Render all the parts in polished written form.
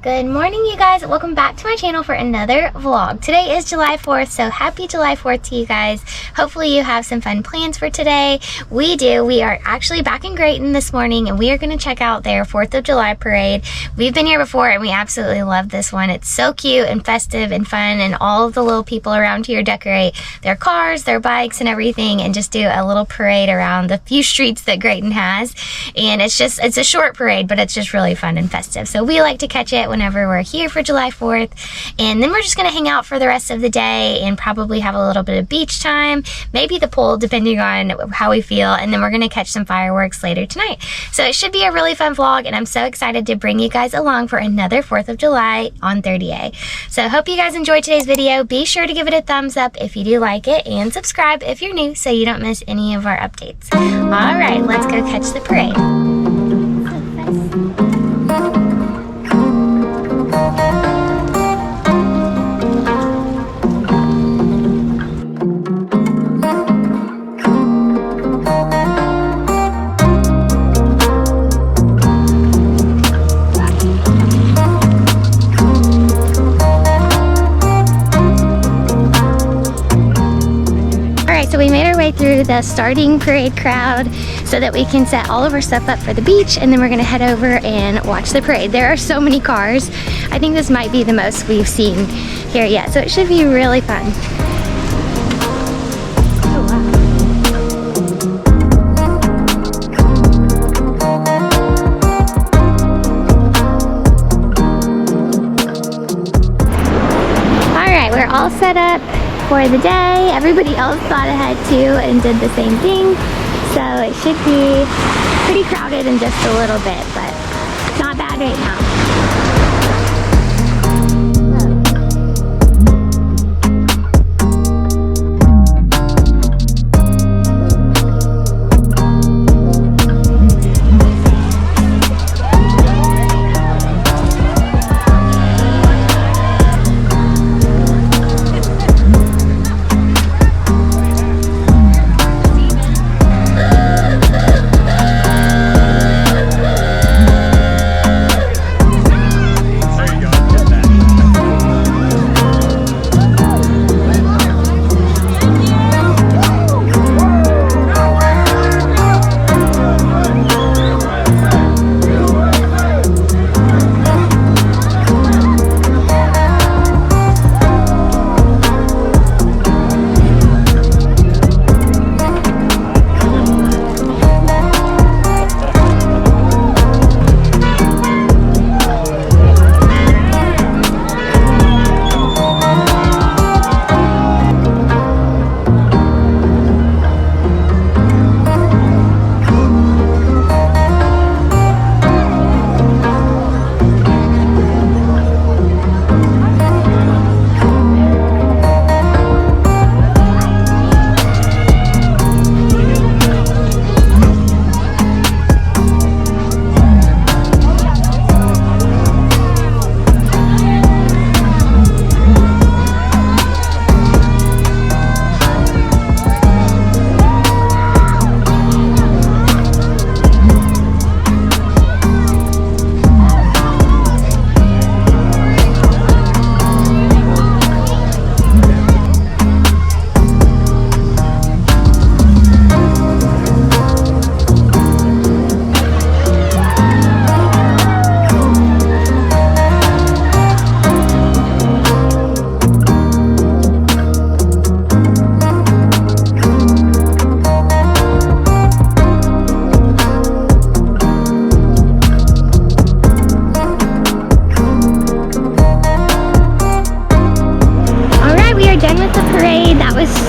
Good morning, you guys. Welcome back to my channel for another vlog. Today is July 4th, so happy July 4th to you guys. Hopefully you have some fun plans for today. We do. We are actually back in Grayton this morning, and we are going to check out their 4th of July parade. We've been here before, and we absolutely love this one. It's so cute and festive and fun, and all of the little people around here decorate their cars, their bikes, and everything, and just do a little parade around the few streets that Grayton has. And it's a short parade, but it's just really fun and festive. So we like to catch it whenever we're here for July 4th, and then we're just gonna hang out for the rest of the day and probably have a little bit of beach time, maybe the pool, depending on how we feel, and then we're gonna catch some fireworks later tonight. So it should be a really fun vlog, and I'm so excited to bring you guys along for another 4th of July on 30A. So I hope you guys enjoyed today's video. Be sure to give it a thumbs up if you do like it, and subscribe if you're new so you don't miss any of our updates. All right, let's go catch the parade. So we made our way through the starting parade crowd so that we can set all of our stuff up for the beach, and then we're gonna head over and watch the parade. There are so many cars. I think this might be the most we've seen here yet, so it should be really fun. We're all set up for the day. Everybody else thought ahead too and did the same thing. So it should be pretty crowded in just a little bit, but not bad right now.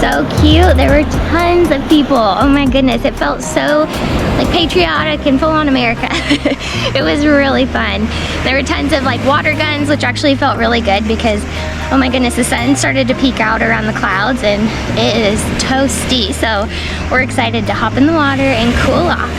So cute. There were tons of people. Oh my goodness, it felt so like patriotic and full on America. It was really fun. There were tons of like water guns, which actually felt really good because, oh my goodness, the sun started to peek out around the clouds and it is toasty. So we're excited to hop in the water and cool off.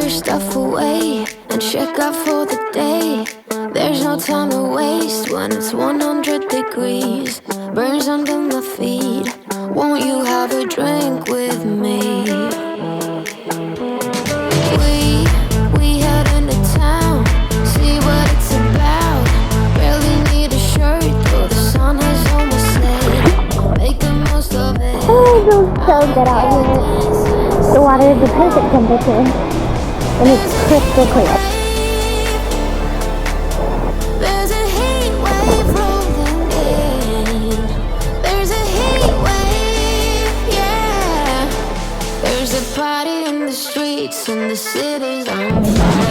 your stuff away and check out for the day. There's no time to waste when it's 100 degrees. Burns under my feet. Won't you have a drink with me? We head into town, see what it's about. Barely need a shirt, though the sun has almost set. Make the most of it. Oh, it feels so good out here. The water is the perfect temperature, and it's crystal clear. There's a heat wave rolling in. There's a heat wave, yeah. There's a party in the streets and the city's on fire.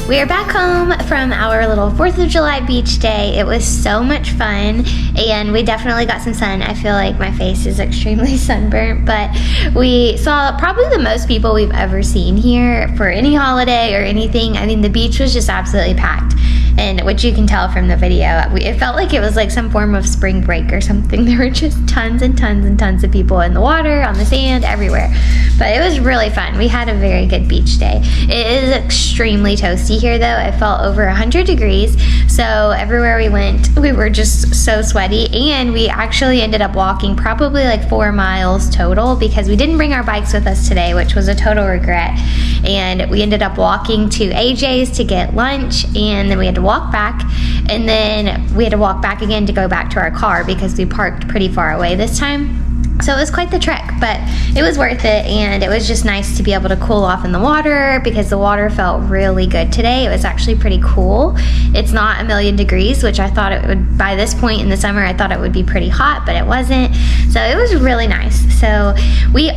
We are back home from our little 4th of July beach day. It was so much fun, and we definitely got some sun. I feel like my face is extremely sunburnt, but we saw probably the most people we've ever seen here for any holiday or anything. I mean, the beach was just absolutely packed, and which you can tell from the video. It felt like it was like some form of spring break or something. There were just tons and tons and tons of people in the water, on the sand, everywhere. But it was really fun. We had a very good beach day. It is extremely toasty here though. It felt over 100 degrees. So everywhere we went, we were just so sweaty, and we actually ended up walking probably like 4 miles total because we didn't bring our bikes with us today, which was a total regret. And we ended up walking to AJ's to get lunch, and then we had to walk back, and then we had to walk back again to go back to our car because we parked pretty far away this time. So it was quite the trek, but it was worth it, and it was just nice to be able to cool off in the water because the water felt really good today. It was actually pretty cool. It's not 1,000,000 degrees, which I thought it would, by this point in the summer, I thought it would be pretty hot, but it wasn't. So it was really nice. So we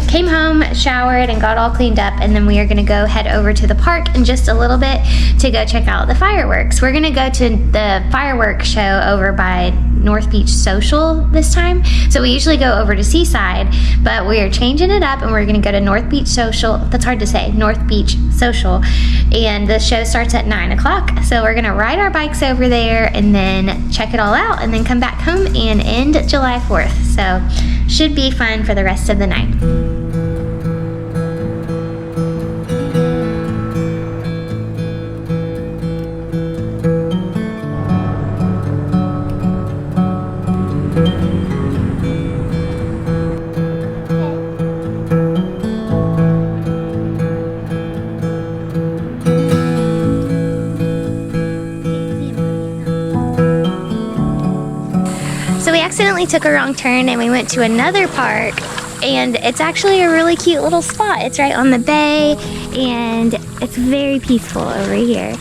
came home, showered, and got all cleaned up, and then we are gonna go head over to the park in just a little bit to go check out the fireworks. We're gonna go to the fireworks show over by North Beach Social this time. So we usually go over to Seaside, but we are changing it up, and we're gonna go to North Beach Social. That's hard to say, North Beach Social. And the show starts at 9 o'clock. So we're gonna ride our bikes over there and then check it all out, and then come back home and end July 4th. So should be fun for the rest of the night. So we accidentally took a wrong turn and we went to another park, and it's actually a really cute little spot. It's right on the bay and it's very peaceful over here.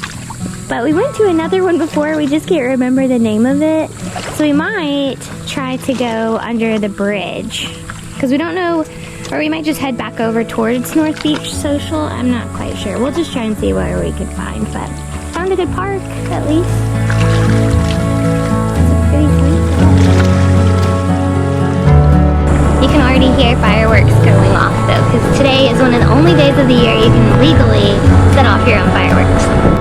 But we went to another one before, we just can't remember the name of it. So we might try to go under the bridge because we don't know, or we might just head back over towards North Beach Social. I'm not quite sure. We'll just try and see where we can find, but found a good park at least. You can already hear fireworks going off though, because today is one of the only days of the year you can legally set off your own fireworks.